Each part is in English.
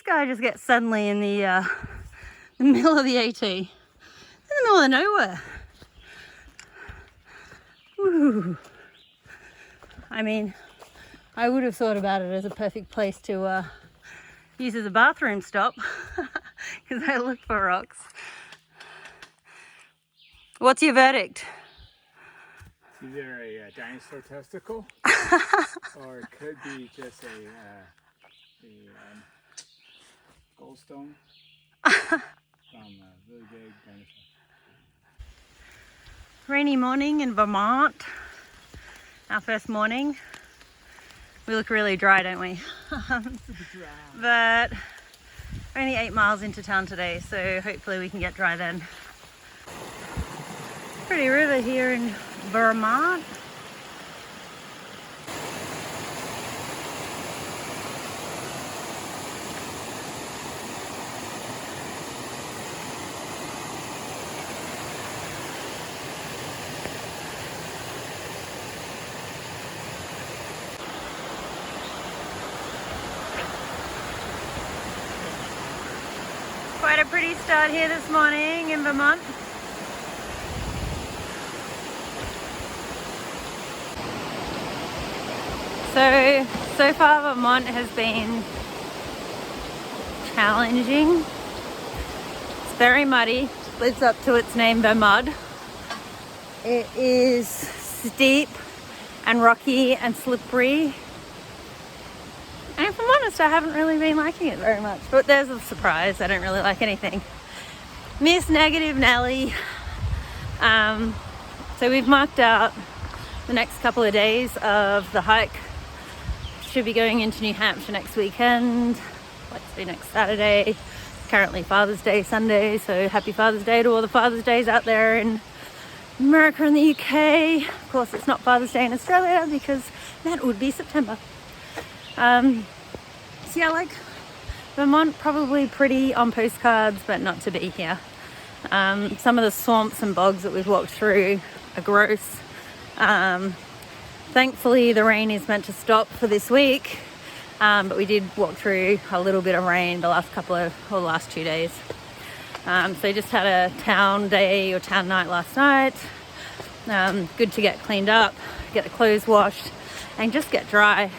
guy just get suddenly in the middle of the AT? In the middle of nowhere. Ooh. I mean, I would have thought about it as a perfect place to use as a bathroom stop because I look for rocks. What's your verdict? It's either a dinosaur testicle or it could be just a goldstone from a really big dinosaur. Rainy morning in Vermont. Our first morning. We look really dry, don't we? But only 8 miles into town today, so hopefully we can get dry then. Pretty river here in Vermont. Quite a pretty start here this morning in Vermont. So far Vermont has been challenging. It's very muddy, lives up to its name, Vermont. It is steep and rocky and slippery. And if I'm honest, I haven't really been liking it very much, but there's a surprise. I don't really like anything. Miss Negative Nelly. So we've marked out the next couple of days of the hike. Should be going into New Hampshire next weekend, like to be next Saturday. Currently Father's Day Sunday, so happy Father's Day to all the Father's Days out there in America and the UK. Of course, it's not Father's Day in Australia because that would be September. So yeah, like Vermont, probably pretty on postcards, but not to be here. Some of the swamps and bogs that we've walked through are gross. Thankfully, the rain is meant to stop for this week, but we did walk through a little bit of rain the last 2 days. So just had a town day or town night last night. Good to get cleaned up, get the clothes washed, and just get dry.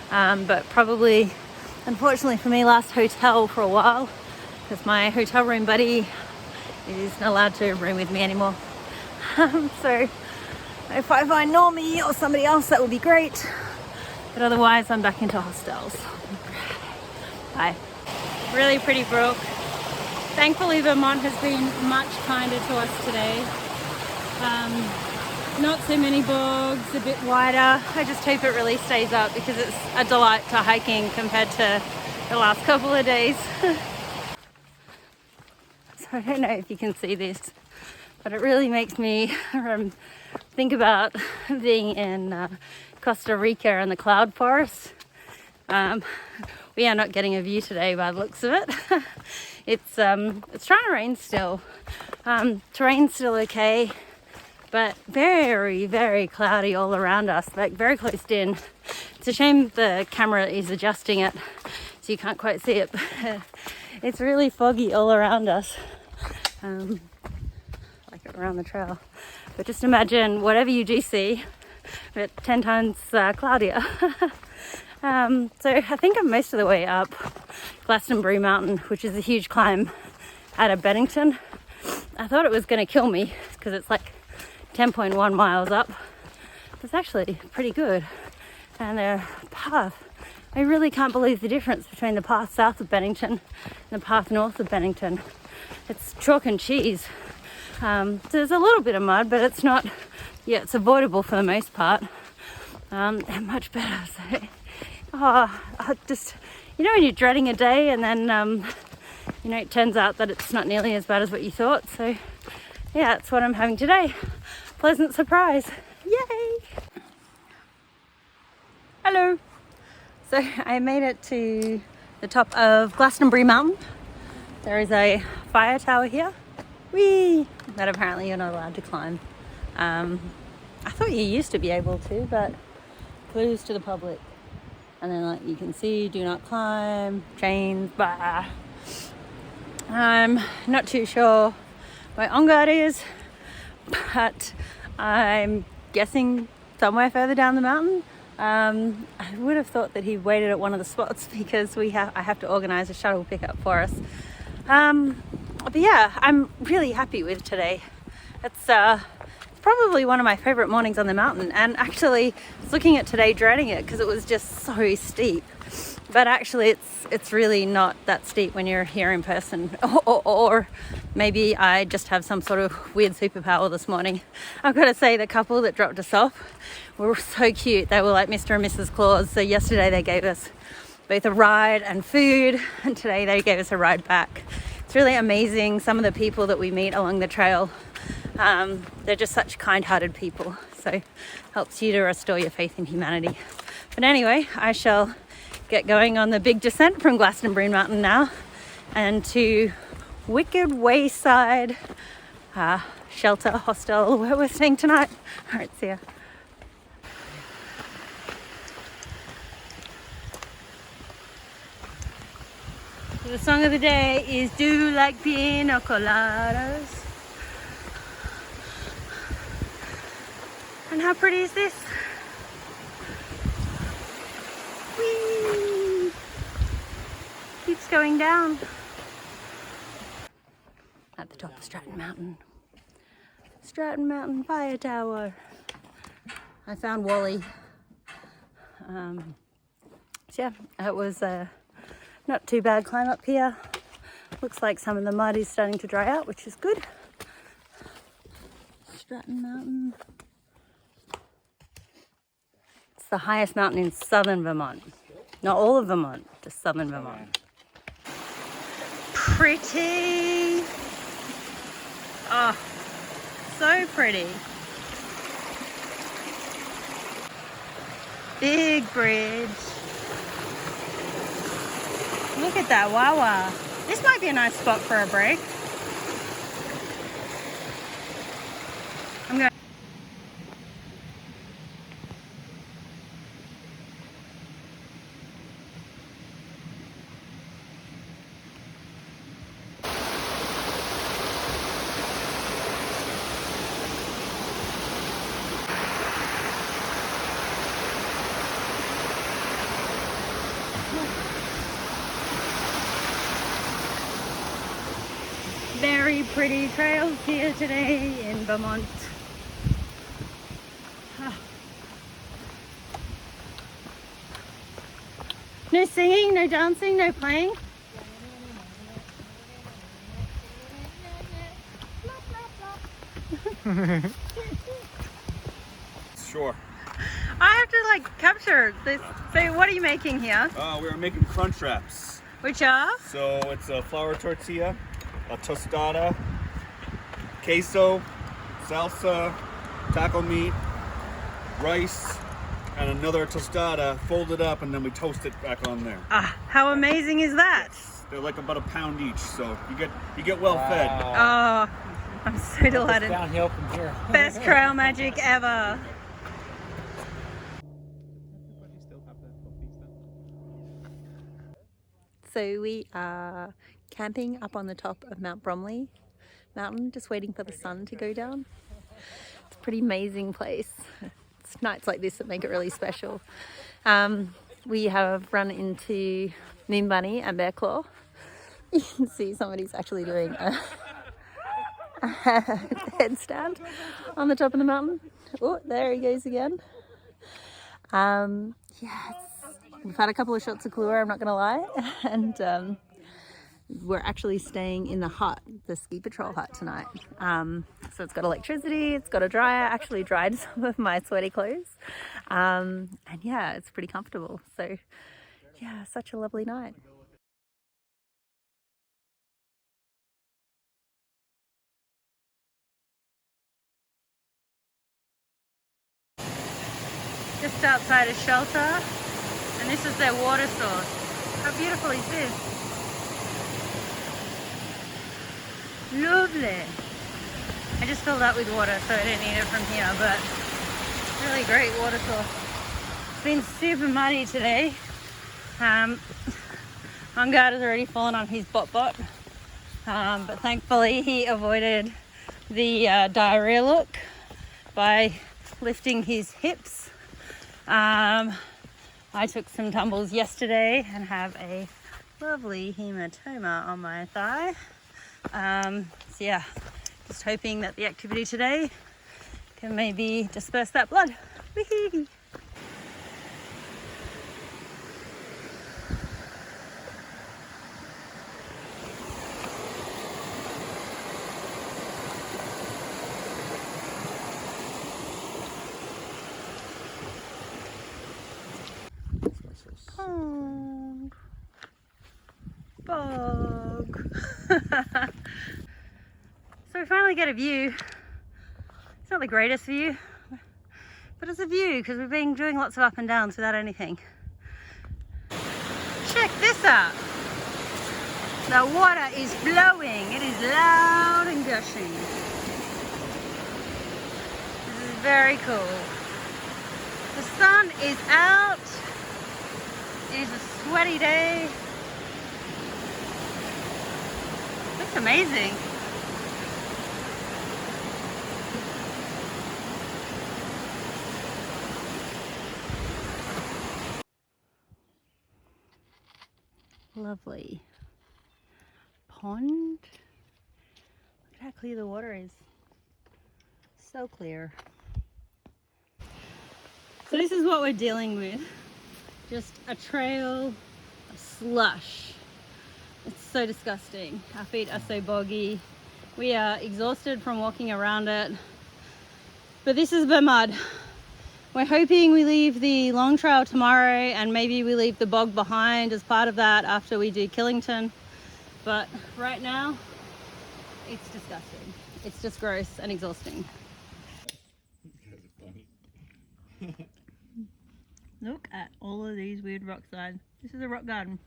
But probably, unfortunately for me, last hotel for a while because my hotel room buddy isn't allowed to room with me anymore. So if I find Normie or somebody else, that would be great. But otherwise, I'm back into hostels. Bye. Really pretty brook. Thankfully, Vermont has been much kinder to us today. Not so many bogs, a bit wider. I just hope it really stays up because it's a delight to hiking compared to the last couple of days. So I don't know if you can see this, but it really makes me think about being in Costa Rica and the cloud forest. We are not getting a view today by the looks of it. It's trying to rain still. Terrain's still okay, but very, very cloudy all around us, like very closed in. It's a shame the camera is adjusting it so you can't quite see it, but it's really foggy all around us. Like around the trail. But just imagine whatever you do see, but 10 times cloudier. So I think I'm most of the way up Glastonbury Mountain, which is a huge climb out of Bennington. I thought it was going to kill me because it's like 10.1 miles up. It's actually pretty good. And the path, I really can't believe the difference between the path south of Bennington and the path north of Bennington. It's chalk and cheese. So there's a little bit of mud, but it's not, yeah, it's avoidable for the most part. And much better. So, just, you know, when you're dreading a day and then, you know, it turns out that it's not nearly as bad as what you thought. So yeah, that's what I'm having today. Pleasant surprise. Yay! Hello. So I made it to the top of Glastonbury Mountain. There is a fire tower here. Whee! That apparently you're not allowed to climb. I thought you used to be able to, but closed to the public. And then like you can see, do not climb, chains, blah. I'm not too sure where On Guard is, but I'm guessing somewhere further down the mountain. I would have thought that he waited at one of the spots because I have to organize a shuttle pickup for us. But yeah, I'm really happy with today. It's probably one of my favorite mornings on the mountain, and actually I was looking at today dreading it because it was just so steep. But actually it's really not that steep when you're here in person, or maybe I just have some sort of weird superpower this morning. I've got to say, the couple that dropped us off were so cute. They were like Mr. and Mrs. Claus. So yesterday they gave us both a ride and food, and today they gave us a ride back. It's really amazing, some of the people that we meet along the trail. They're just such kind-hearted people, so helps you to restore your faith in humanity. But anyway, I shall get going on the big descent from Glastonbury Mountain now, and to Wicked Wayside shelter hostel where we're staying tonight. All right, see ya. So the song of the day is "Do You Like Pina Coladas?" And how pretty is this? Whee! Keeps going down. At the top of Stratton Mountain. Stratton Mountain Fire Tower. I found Wally. So yeah, it was not too bad climb up here. Looks like some of the mud is starting to dry out, which is good. Stratton Mountain. It's the highest mountain in southern Vermont. Not all of Vermont, just southern Vermont. Pretty. Oh, so pretty. Big bridge. Look at that wawa. This might be a nice spot for a break. I'm going. Very pretty trails here today in Vermont. No singing, no dancing, no playing. Sure. I have to like capture this. So what are you making here? We are making crunch wraps. Which are? So it's a flour tortilla, a tostada, queso, salsa, taco meat, rice, and another tostada folded up, and then we toast it back on there. Ah, how amazing is that? They're like about a pound each, so you get well fed. Oh, I'm so delighted. Downhill from here. Best trail magic ever. So we are camping up on the top of Mount Bromley Mountain, just waiting for the sun to go down. It's a pretty amazing place. It's nights like this that make it really special. We have run into Moon Bunny and Bear Claw. You can see somebody's actually doing a headstand on the top of the mountain. Oh, there he goes again. Yeah, we've had a couple of shots of Kahlua, I'm not going to lie. And we're actually staying in the hut, the ski patrol hut tonight. So it's got electricity, it's got a dryer, actually dried some of my sweaty clothes. And yeah, it's pretty comfortable. So yeah, such a lovely night. Just outside a shelter, and this is their water source. How beautiful is this? Lovely. I just filled up with water, so I didn't need it from here, but really great water source. It's been super muddy today. One guard has already fallen on his bot, but thankfully he avoided the diarrhea look by lifting his hips. I took some tumbles yesterday and have a lovely hematoma on my thigh. So yeah, just hoping that the activity today can maybe disperse that blood. Whee! Bog. So we finally get a view. It's not the greatest view, but it's a view because we've been doing lots of up and downs without anything. Check this out. The water is flowing. It is loud and gushing. This is very cool. The sun is out. It is a sweaty day. Looks amazing. Lovely pond. Look at how clear the water is. So clear. So this is what we're dealing with. Just a trail of slush. It's so disgusting. Our feet are so boggy. We are exhausted from walking around it. But this is the mud. We're hoping we leave the long trail tomorrow and maybe we leave the bog behind as part of that after we do Killington. But right now, it's disgusting. It's just gross and exhausting. Look at all of these weird rock sides. This is a rock garden.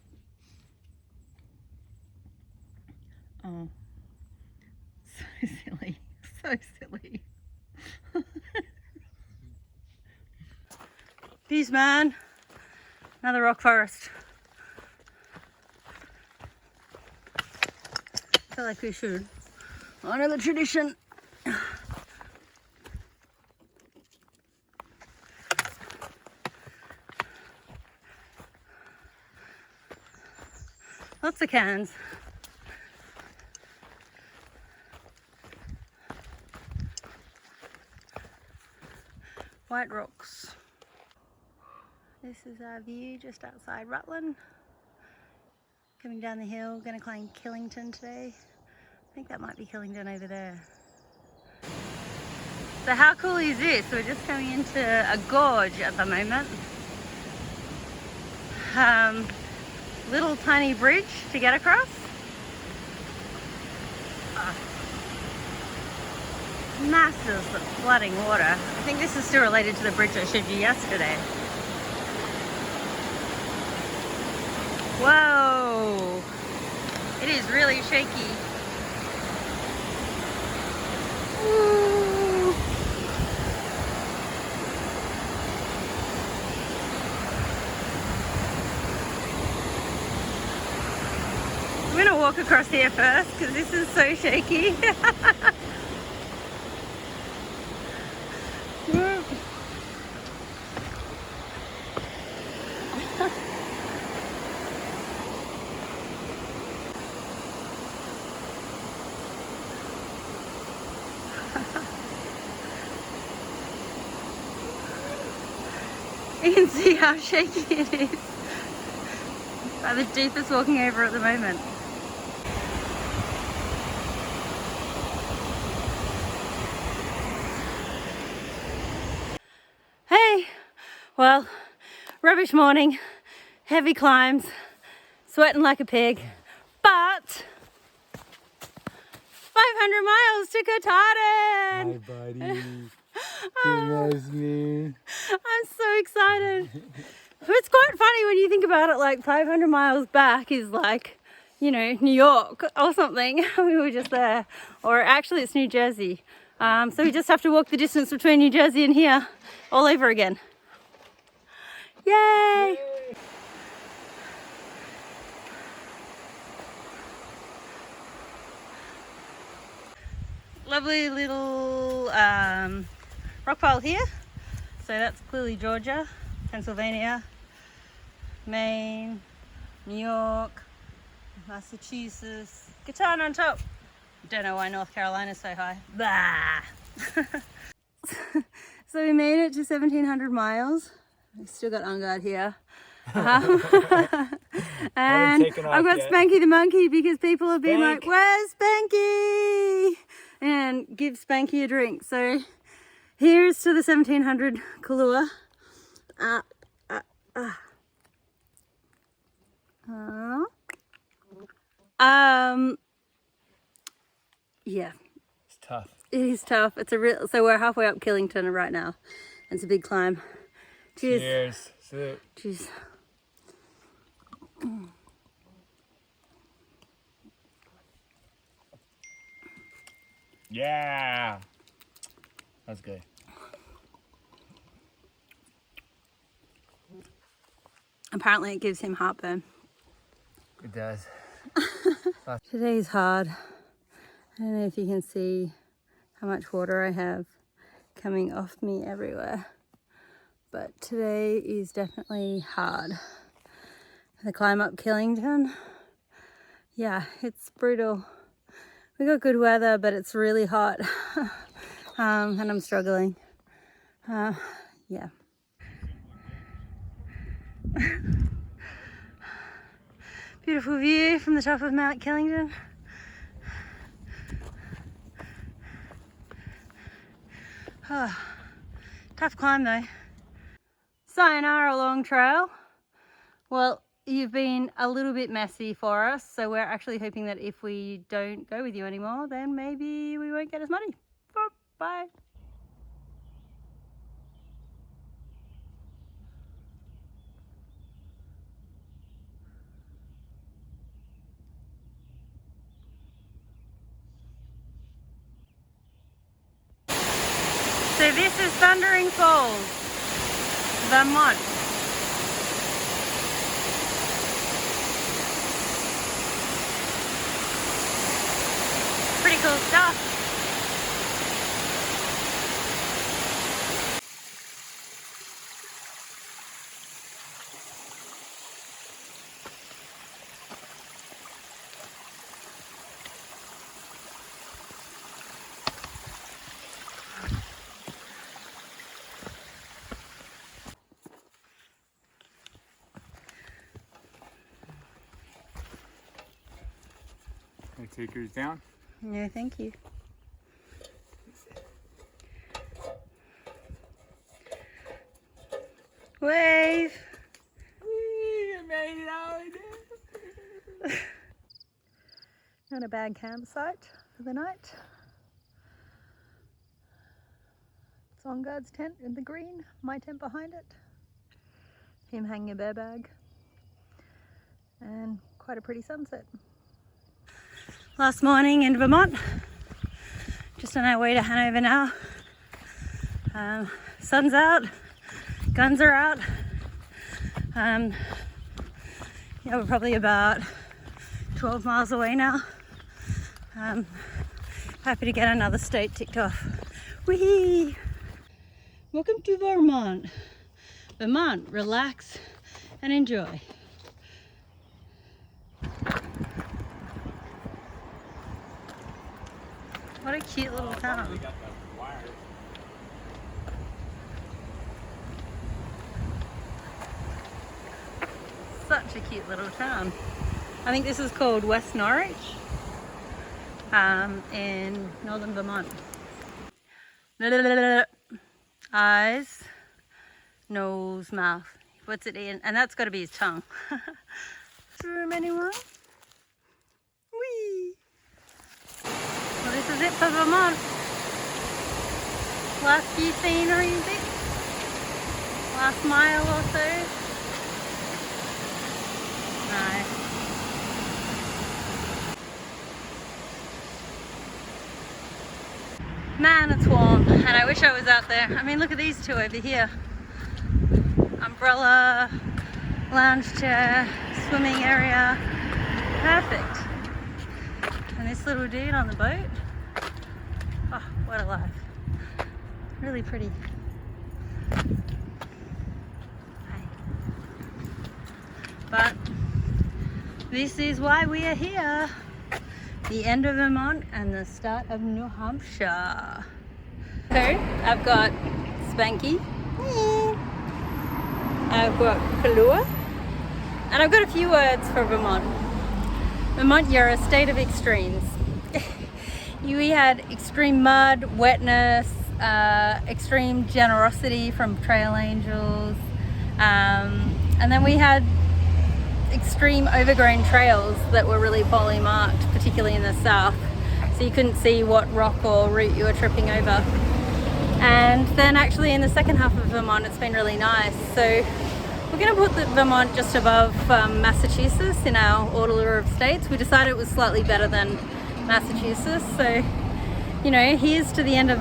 Oh, so silly, so silly. Peace, man. Another rock forest. I feel like we should honor the tradition. Lots of cans. White rocks. This is our view just outside Rutland. Coming down the hill, gonna climb Killington today. I think that might be Killington over there. So how cool is this? We're just coming into a gorge at the moment. Little tiny bridge to get across. Massive flooding water. I think this is still related to the bridge I showed you yesterday. Whoa! It is really shaky. Ooh. I'm gonna walk across here first because this is so shaky. You can see how shaky it is. About the deepest walking over at the moment. Hey, well, rubbish morning, heavy climbs, sweating like a pig, but 500 miles to Katahdin! Hi, buddy. You miss me. I'm so excited. It's quite funny when you think about it, like 500 miles back is like, you know, New York or something. We were just there. Or actually it's New Jersey. So we just have to walk the distance between New Jersey and here all over again. Yay! lovely little rock pile here. So that's clearly Georgia, Pennsylvania, Maine, New York, Massachusetts, Gatan on top. Don't know why North Carolina's so high. Bah! So we made it to 1,700 miles. We've still got Ungard here. And I've got Spanky the monkey because people have been like, where's Spanky? And give Spanky a drink. So here's to the 1,700 Kahlua. Yeah. It's tough. It is tough. It's a real. So we're halfway up Killington right now. It's a big climb. Cheers. Cheers. Salute. Cheers. Yeah. That's good. Apparently it gives him heartburn. It does. Today's hard. I don't know if you can see how much water I have coming off me everywhere. But today is definitely hard. The climb up Killington, yeah, it's brutal. We got good weather, but it's really hot. And I'm struggling. Yeah. Beautiful view from the top of Mount Killington. Oh, tough climb though. Sayonara long trail. Well, you've been a little bit messy for us, so we're actually hoping that if we don't go with you anymore, then maybe we won't get as muddy. Bye. So this is Thundering Falls, Vermont. Pretty cool stuff. Can I take yours down? No, thank you. Wave! Whee, I made it out. Not a bad campsite for the night. It's on God's tent in the green, my tent behind it. Him hanging a bear bag. And quite a pretty sunset. Last morning in Vermont. Just on our way to Hanover now. Sun's out, guns are out. Yeah, we're probably about 12 miles away now. Happy to get another state ticked off. Whee! Welcome to Vermont. Vermont, relax and enjoy. What a cute little town. Such a cute little town. I think this is called West Norwich in northern Vermont. Eyes, nose, mouth. What's it in? And that's got to be his tongue. Room anyone? Whee! Well, this is it for Vermont. Last few scenery bits. Last mile or so. Nice. Man, it's warm, and I wish I was out there. I mean, look at these two over here. Umbrella, lounge chair, swimming area. Perfect. And this little dude on the boat. What a life. Really pretty. But this is why we are here. The end of Vermont and the start of New Hampshire. So I've got Spanky, I've got Kahlua, and I've got a few words for Vermont. Vermont, you're a state of extremes. We had extreme mud, wetness, extreme generosity from trail angels, and then we had extreme overgrown trails that were really poorly marked, particularly in the south, so you couldn't see what rock or route you were tripping over. And then actually in the second half of Vermont it's been really nice, so we're going to put the Vermont just above Massachusetts in our order of states. We decided it was slightly better than Massachusetts, so you know, here's to the end of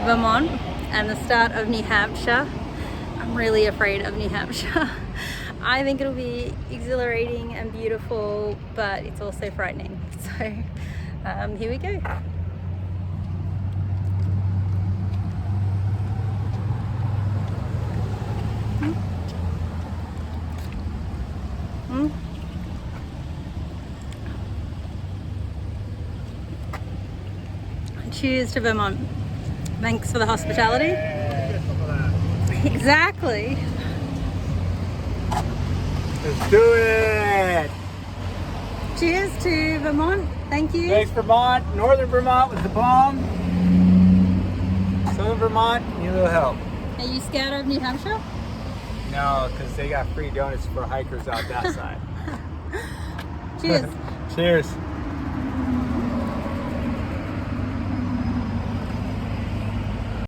Vermont and the start of New Hampshire. I'm really afraid of New Hampshire. I think it'll be exhilarating and beautiful, but it's also frightening. So here we go. Cheers to Vermont. Thanks for the hospitality. Exactly. Let's do it! Cheers to Vermont. Thank you. Thanks, Vermont. Northern Vermont was the bomb. Southern Vermont, need a little help. Are you scared of New Hampshire? No, because they got free donuts for hikers out that side. Cheers. Cheers.